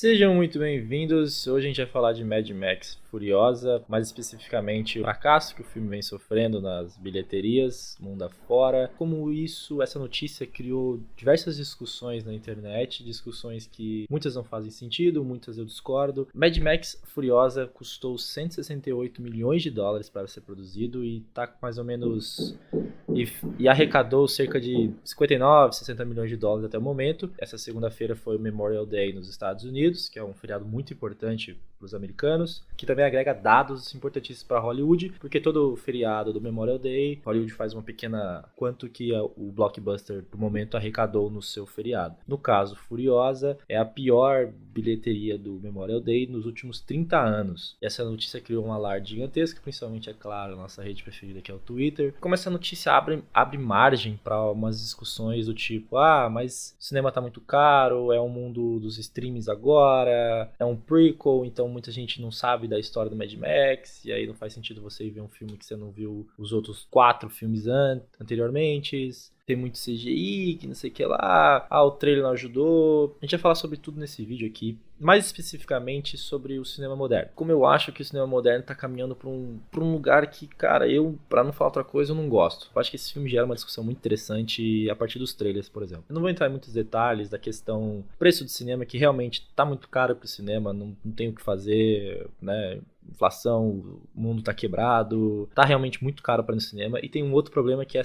Sejam muito bem-vindos. Hoje a gente vai falar de Mad Max Furiosa, mais especificamente o fracasso que o filme vem sofrendo nas bilheterias, mundo afora. Como essa notícia criou diversas discussões na internet, discussões que muitas não fazem sentido, muitas eu discordo. Mad Max Furiosa custou 168 milhões de dólares para ser produzido e tá com mais ou menos... E arrecadou cerca de 59, 60 milhões de dólares até o momento. Essa segunda-feira foi o Memorial Day nos Estados Unidos, que é um feriado muito importante para os americanos, que também agrega dados importantíssimos para Hollywood, porque todo feriado do Memorial Day, Hollywood faz uma pequena quanto que o blockbuster do momento arrecadou no seu feriado. No caso, Furiosa é a pior bilheteria do Memorial Day nos últimos 30 anos. Essa notícia criou um alarde gigantesco, principalmente, é claro, a nossa rede preferida, que é o Twitter. Como essa notícia abre margem para umas discussões do tipo, mas o cinema tá muito caro, é um mundo dos streams agora, é um prequel, então muita gente não sabe da história do Mad Max, e aí não faz sentido você ir ver um filme que você não viu os outros 4 filmes anteriormente. Tem muito CGI, que não sei o que lá. O trailer não ajudou. A gente vai falar sobre tudo nesse vídeo aqui. Mais especificamente sobre o cinema moderno. Como eu acho que o cinema moderno tá caminhando pra um lugar que, cara, pra não falar outra coisa, eu não gosto. Eu acho que esse filme gera uma discussão muito interessante a partir dos trailers, por exemplo. Eu não vou entrar em muitos detalhes da questão preço do cinema, que realmente tá muito caro pro cinema, não tem o que fazer, né? Inflação, o mundo tá quebrado, tá realmente muito caro para ir no cinema. E tem um outro problema que é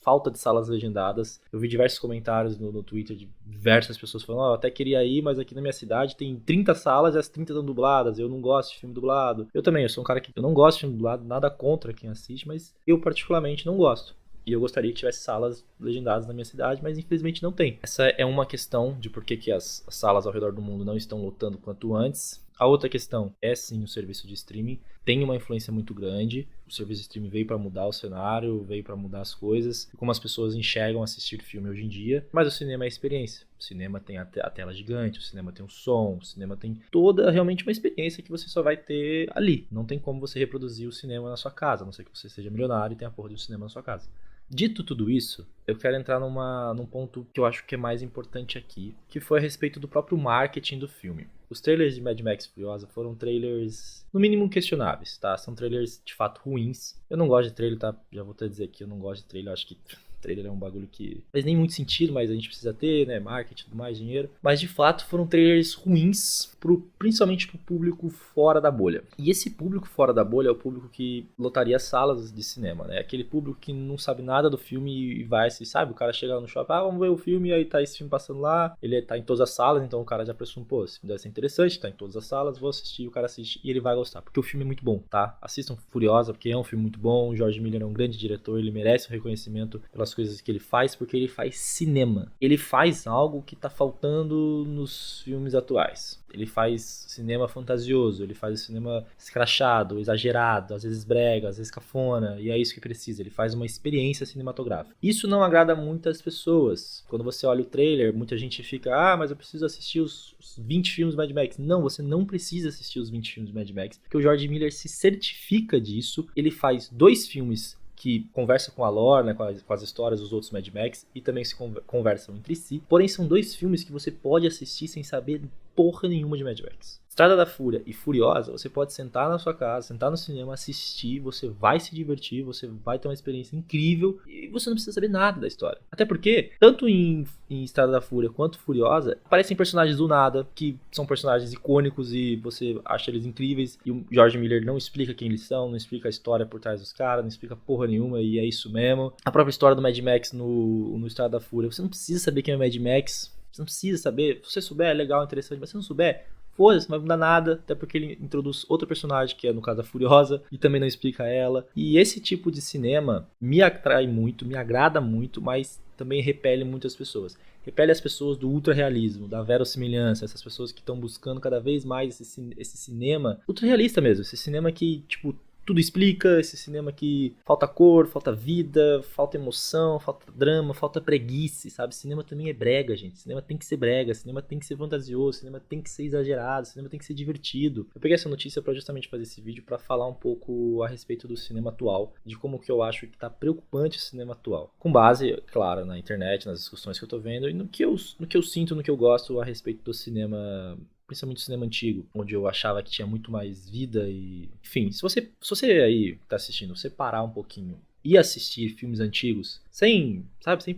falta de salas legendadas. Eu vi diversos comentários no Twitter de diversas pessoas falando, eu até queria ir, mas aqui na minha cidade tem 30 salas e as 30 estão dubladas, eu não gosto de filme dublado. Eu também, eu sou um cara que eu não gosto de filme dublado, nada contra quem assiste, mas eu particularmente não gosto. E eu gostaria que tivesse salas legendadas na minha cidade, mas infelizmente não tem. Essa é uma questão de por que as salas ao redor do mundo não estão lotando quanto antes. A outra questão é sim o serviço de streaming, tem uma influência muito grande. O serviço de streaming veio para mudar o cenário, veio para mudar as coisas, como as pessoas enxergam assistir filme hoje em dia. Mas o cinema é a experiência. O cinema tem a tela gigante, o cinema tem o som, o cinema tem toda realmente uma experiência que você só vai ter ali. Não tem como você reproduzir o cinema na sua casa, a não ser que você seja milionário e tenha a porra de um cinema na sua casa. Dito tudo isso, eu quero entrar num ponto que eu acho que é mais importante aqui, que foi a respeito do próprio marketing do filme. Os trailers de Mad Max Furiosa foram trailers, no mínimo, questionáveis, tá? São trailers, de fato, ruins. Eu não gosto de trailer, tá? Já vou até dizer aqui, eu não gosto de trailer, eu acho que... trailer é um bagulho que faz nem muito sentido, mas a gente precisa ter, né? Marketing, tudo mais, dinheiro. Mas de fato foram trailers ruins, principalmente pro público fora da bolha. E esse público fora da bolha é o público que lotaria salas de cinema, né? Aquele público que não sabe nada do filme e vai assistir, sabe? O cara chega lá no shopping, vamos ver o filme, e aí tá esse filme passando lá. Ele tá em todas as salas, então o cara já presume, pô, esse filme deve ser interessante, tá em todas as salas, vou assistir, o cara assiste e ele vai gostar, porque o filme é muito bom, tá? Assistam Furiosa, porque é um filme muito bom, o George Miller é um grande diretor, ele merece um reconhecimento pelas coisas que ele faz, porque ele faz cinema. Ele faz algo que tá faltando nos filmes atuais. Ele faz cinema fantasioso, ele faz cinema escrachado, exagerado, às vezes brega, às vezes cafona, e é isso que precisa. Ele faz uma experiência cinematográfica. Isso não agrada muitas pessoas. Quando você olha o trailer, muita gente fica, mas eu preciso assistir os 20 filmes do Mad Max. Não, você não precisa assistir os 20 filmes do Mad Max, porque o George Miller se certifica disso. Ele faz 2 filmes que conversam com a lore, né, com as histórias dos outros Mad Max, e também se conversam entre si. Porém, são 2 filmes que você pode assistir sem saber porra nenhuma de Mad Max. Estrada da Fúria e Furiosa, você pode sentar na sua casa, sentar no cinema, assistir, você vai se divertir, você vai ter uma experiência incrível e você não precisa saber nada da história. Até porque, tanto em Estrada da Fúria quanto Furiosa, aparecem personagens do nada, que são personagens icônicos e você acha eles incríveis, e o George Miller não explica quem eles são, não explica a história por trás dos caras, não explica porra nenhuma, e é isso mesmo. A própria história do Mad Max no Estrada da Fúria, você não precisa saber quem é o Mad Max, você não precisa saber, se você souber é legal, interessante, mas se não souber, foda-se, não vai mudar nada, até porque ele introduz outro personagem, que é no caso a Furiosa, e também não explica ela. E esse tipo de cinema me atrai muito, me agrada muito, mas também repele muitas pessoas. Repele as pessoas do ultra-realismo, da verossimilhança, essas pessoas que estão buscando cada vez mais esse cinema ultra-realista mesmo, esse cinema que, tipo, tudo explica, esse cinema que falta cor, falta vida, falta emoção, falta drama, falta preguiça, sabe? Cinema também é brega, gente. Cinema tem que ser brega, cinema tem que ser fantasioso, cinema tem que ser exagerado, cinema tem que ser divertido. Eu peguei essa notícia para justamente fazer esse vídeo para falar um pouco a respeito do cinema atual, de como que eu acho que tá preocupante o cinema atual. Com base, claro, na internet, nas discussões que eu tô vendo e no que eu sinto, no que eu gosto a respeito do cinema principalmente o cinema antigo, onde eu achava que tinha muito mais vida e... Enfim, se você aí tá assistindo, você parar um pouquinho e assistir filmes antigos, sem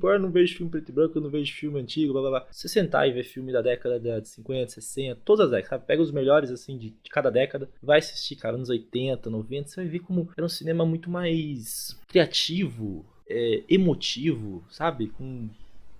pôr, eu não vejo filme preto e branco, eu não vejo filme antigo, blá blá blá. Se você sentar e ver filme da década de 50, 60, todas as décadas, sabe? Pega os melhores, assim, de cada década, vai assistir, cara, anos 80, 90, você vai ver como era um cinema muito mais criativo, emotivo, sabe? Com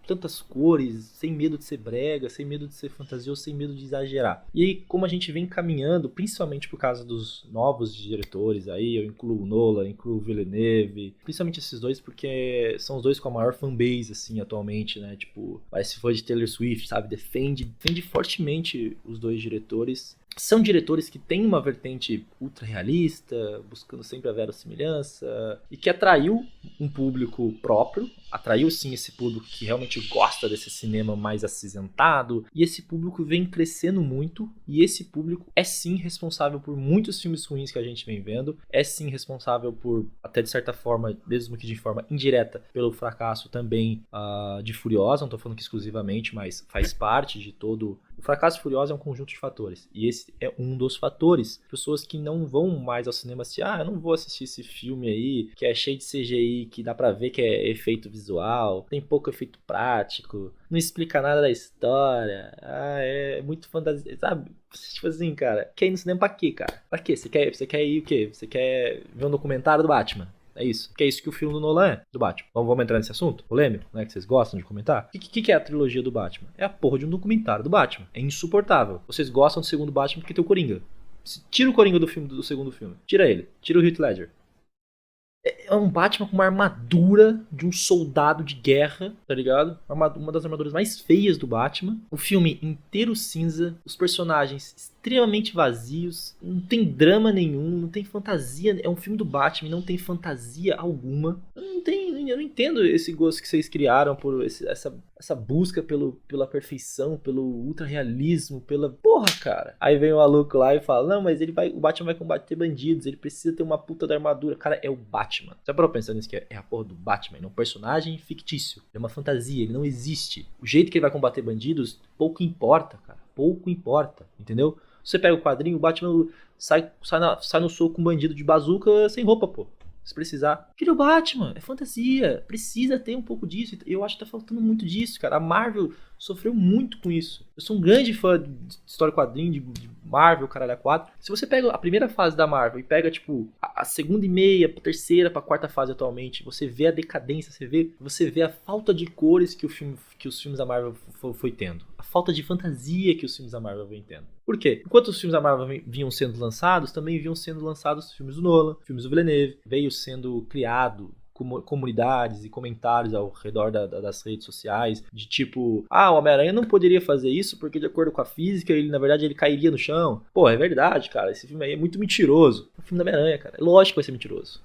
tantas cores, sem medo de ser brega, sem medo de ser fantasioso, sem medo de exagerar. E aí, como a gente vem caminhando, principalmente por causa dos novos diretores aí, eu incluo o Nolan, incluo o Villeneuve, principalmente esses dois, porque são os dois com a maior fanbase, assim, atualmente, né? Tipo, parece fã de Taylor Swift, sabe? Defende fortemente os dois diretores. São diretores que têm uma vertente ultra realista, buscando sempre a verossimilhança, e que atraiu um público próprio, atraiu sim esse público que realmente gosta desse cinema mais acinzentado, e esse público vem crescendo muito, e esse público é sim responsável por muitos filmes ruins que a gente vem vendo, é sim responsável por, até de certa forma, mesmo que de forma indireta, pelo fracasso também de Furiosa, não estou falando que exclusivamente, mas faz parte de todo... O fracasso de Furiosa é um conjunto de fatores, e esse é um dos fatores. Pessoas que não vão mais ao cinema assistir, eu não vou assistir esse filme aí, que é cheio de CGI, que dá pra ver que é efeito visual, tem pouco efeito prático, não explica nada da história, é muito fantasia, sabe? Tipo assim, cara, quer ir no cinema pra quê, cara? Pra quê? Você quer ir o quê? Você quer ver um documentário do Batman? É isso. Que é isso que o filme do Nolan é, do Batman. Vamos entrar nesse assunto? Polêmico, né? Que vocês gostam de comentar. O que é a trilogia do Batman? É a porra de um documentário do Batman. É insuportável. Vocês gostam do segundo Batman porque tem o Coringa. Tira o Coringa do segundo filme. Tira ele. Tira o Heath Ledger. É um Batman com uma armadura de um soldado de guerra, tá ligado? Uma das armaduras mais feias do Batman. O filme inteiro cinza, os personagens extremamente vazios, não tem drama nenhum, não tem fantasia. É um filme do Batman, não tem fantasia alguma. Eu não entendo esse gosto que vocês criaram por essa busca pela perfeição, pelo ultra realismo, pela... Porra, cara. Aí vem o maluco lá e fala, não, mas o Batman vai combater bandidos, ele precisa ter uma puta da armadura. Cara, é o Batman. Você parou pensando nisso que é a porra do Batman, é um personagem fictício, é uma fantasia, ele não existe. O jeito que ele vai combater bandidos, pouco importa, cara. Pouco importa, entendeu? Você pega o quadrinho, o Batman sai no soco com um bandido de bazuca sem roupa, pô. Se precisar. Filho, o Batman, é fantasia. Precisa ter um pouco disso. Eu acho que tá faltando muito disso, cara. A Marvel sofreu muito com isso. Eu sou um grande fã de história quadrinho, de Marvel, caralho, a 4. Se você pega a primeira fase da Marvel e pega, tipo, a segunda e meia, a terceira pra quarta fase atualmente, você vê a decadência, você vê a falta de cores que os filmes da Marvel foi tendo. A falta de fantasia que os filmes da Marvel vem tendo. Por quê? Enquanto os filmes da Marvel vinham sendo lançados, também vinham sendo lançados os filmes do Nolan, filmes do Villeneuve, veio sendo criado comunidades e comentários ao redor das redes sociais, de tipo, o Homem-Aranha não poderia fazer isso porque de acordo com a física, na verdade ele cairia no chão. Pô, é verdade, cara, esse filme aí é muito mentiroso. É o filme do Homem-Aranha, cara, é lógico que vai ser mentiroso.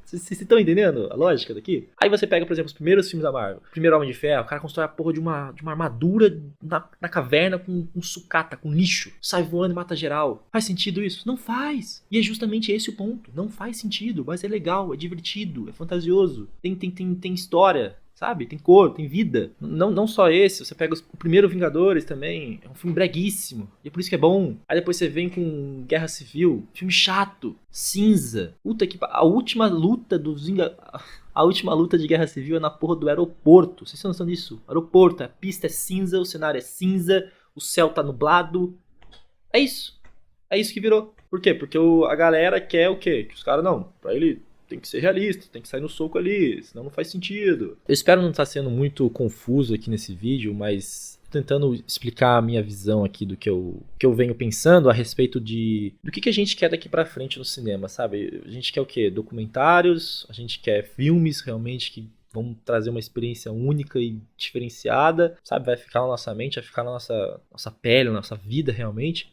Vocês estão entendendo a lógica daqui? Aí você pega, por exemplo, os primeiros filmes da Marvel. O primeiro Homem de Ferro, o cara constrói a porra de uma armadura na caverna com sucata, com lixo. Sai voando e mata geral. Faz sentido isso? Não faz. E é justamente esse o ponto. Não faz sentido, mas é legal, é divertido, é fantasioso. Tem história. Sabe? Tem cor, tem vida. Não só esse, você pega o primeiro Vingadores também, é um filme breguíssimo, e é por isso que é bom. Aí depois você vem com Guerra Civil, filme chato, cinza. Puta que... A última luta de Guerra Civil é na porra do aeroporto. Vocês têm noção disso? Aeroporto, a pista é cinza, o cenário é cinza, o céu tá nublado. É isso. É isso que virou. Por quê? Porque a galera quer o quê? Que os caras não, pra ele... Tem que ser realista, tem que sair no soco ali, senão não faz sentido. Eu espero não estar sendo muito confuso aqui nesse vídeo, mas tentando explicar a minha visão aqui do que eu venho pensando a respeito do que a gente quer daqui pra frente no cinema, sabe? A gente quer o quê? Documentários, a gente quer filmes realmente que vão trazer uma experiência única e diferenciada, sabe? Vai ficar na nossa mente, vai ficar na nossa pele, na nossa vida realmente.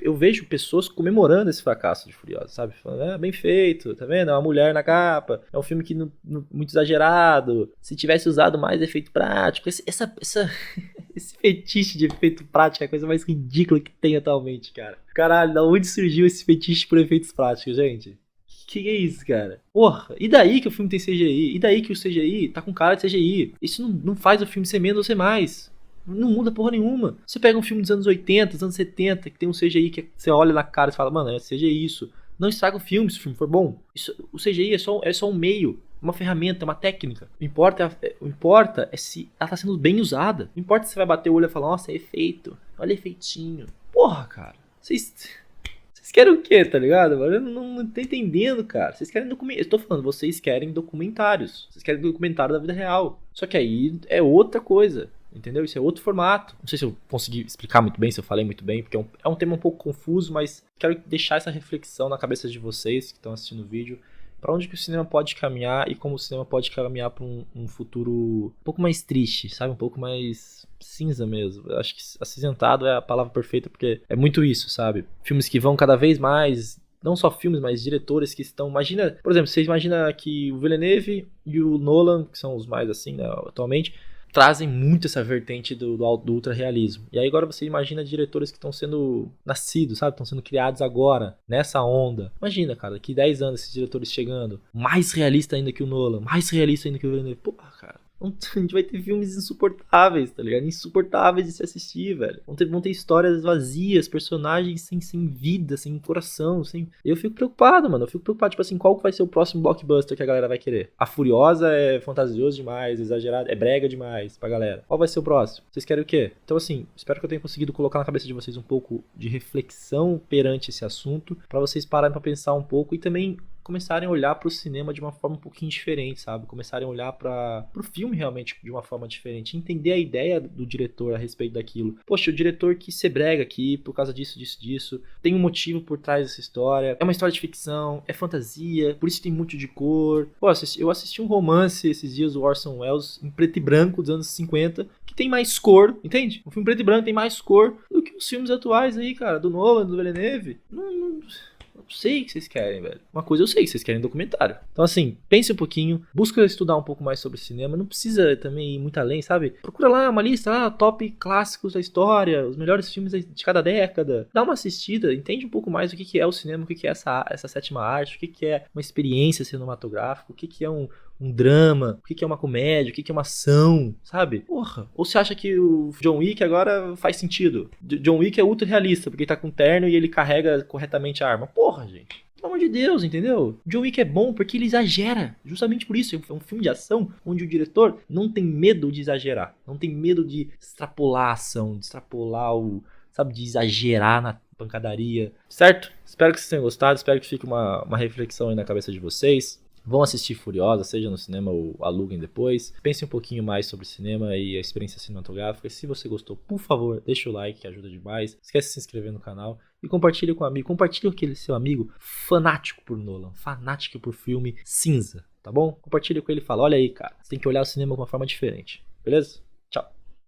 Eu vejo pessoas comemorando esse fracasso de Furiosa, sabe? Falando, bem feito, tá vendo? É uma mulher na capa, é um filme que muito exagerado, se tivesse usado mais efeito prático, esse fetiche de efeito prático é a coisa mais ridícula que tem atualmente, cara. Caralho, da onde surgiu esse fetiche por efeitos práticos, gente? Que é isso, cara? Porra, e daí que o filme tem CGI? E daí que o CGI tá com cara de CGI? Isso não faz o filme ser menos ou ser mais. Não muda porra nenhuma. Você pega um filme dos anos 80, dos anos 70, que tem um CGI que você olha na cara e fala, mano, é CGI isso. Não estraga o filme se o filme for bom. O CGI é só um meio, uma ferramenta, uma técnica. O importa é se ela tá sendo bem usada. Não importa se você vai bater o olho e falar, nossa, é efeito. Olha efeitinho. Porra, cara. Vocês querem o quê, tá ligado? Eu não tô entendendo, cara. Vocês querem documentários. Eu tô falando, vocês querem documentários. Vocês querem documentário da vida real. Só que aí é outra coisa. Entendeu? Isso é outro formato. Não sei se eu consegui explicar muito bem, se eu falei muito bem, porque é um tema um pouco confuso, mas quero deixar essa reflexão na cabeça de vocês que estão assistindo o vídeo. Pra onde que o cinema pode caminhar e como o cinema pode caminhar pra um futuro um pouco mais triste, sabe? Um pouco mais cinza mesmo. Eu acho que acinzentado é a palavra perfeita, porque é muito isso, sabe? Filmes que vão cada vez mais... Não só filmes, mas diretores que estão... Imagina, por exemplo, você imagina que o Villeneuve e o Nolan, que são os mais assim, né, atualmente... trazem muito essa vertente do ultra-realismo. E aí agora você imagina diretores que estão sendo nascidos, sabe? Estão sendo criados agora, nessa onda. Imagina, cara, daqui 10 anos esses diretores chegando, mais realista ainda que o Nolan, mais realista ainda que o Villeneuve. Porra, cara, a gente vai ter filmes insuportáveis, tá ligado? Insuportáveis de se assistir, velho. Vão ter histórias vazias, personagens sem vida, sem coração, sem... Eu fico preocupado, mano. Eu fico preocupado, tipo assim, qual que vai ser o próximo blockbuster que a galera vai querer? A Furiosa é fantasioso demais, exagerado, é brega demais pra galera. Qual vai ser o próximo? Vocês querem o quê? Então, assim, espero que eu tenha conseguido colocar na cabeça de vocês um pouco de reflexão perante esse assunto, pra vocês pararem pra pensar um pouco e também começarem a olhar pro cinema de uma forma um pouquinho diferente, sabe? Começarem a olhar pro filme realmente de uma forma diferente. Entender a ideia do diretor a respeito daquilo. Poxa, o diretor quis ser brega aqui por causa disso. Tem um motivo por trás dessa história. É uma história de ficção, é fantasia, por isso tem muito de cor. Pô, eu assisti um romance esses dias, o Orson Welles, em preto e branco dos anos 50, que tem mais cor, entende? Um filme preto e branco tem mais cor do que os filmes atuais aí, cara, do Nolan, do Villeneuve. Não sei o que vocês querem, velho. Uma coisa eu sei, que vocês querem documentário. Então, assim, pense um pouquinho, busca estudar um pouco mais sobre cinema. Não precisa também ir muito além, sabe? Procura lá uma lista, top clássicos da história, os melhores filmes de cada década. Dá uma assistida, entende um pouco mais o que é o cinema, o que é essa sétima arte, o que é uma experiência cinematográfica, o que é um drama, o que é uma comédia, o que é uma ação, sabe? Porra. Ou você acha que o John Wick agora faz sentido? John Wick é ultra realista, porque ele tá com terno e ele carrega corretamente a arma. Porra, gente. Pelo amor de Deus, entendeu? John Wick é bom porque ele exagera. Justamente por isso. É um filme de ação onde o diretor não tem medo de exagerar. Não tem medo de extrapolar a ação, de extrapolar sabe, de exagerar na pancadaria. Certo? Espero que vocês tenham gostado. Espero que fique uma reflexão aí na cabeça de vocês. Vão assistir Furiosa, seja no cinema ou aluguem depois. Pense um pouquinho mais sobre cinema e a experiência cinematográfica. Se você gostou, por favor, deixa o like, que ajuda demais. Esquece de se inscrever no canal e compartilhe com um amigo. Compartilhe com aquele seu amigo fanático por Nolan, fanático por filme cinza, tá bom? Compartilhe com ele e fala, olha aí, cara, você tem que olhar o cinema de uma forma diferente, beleza?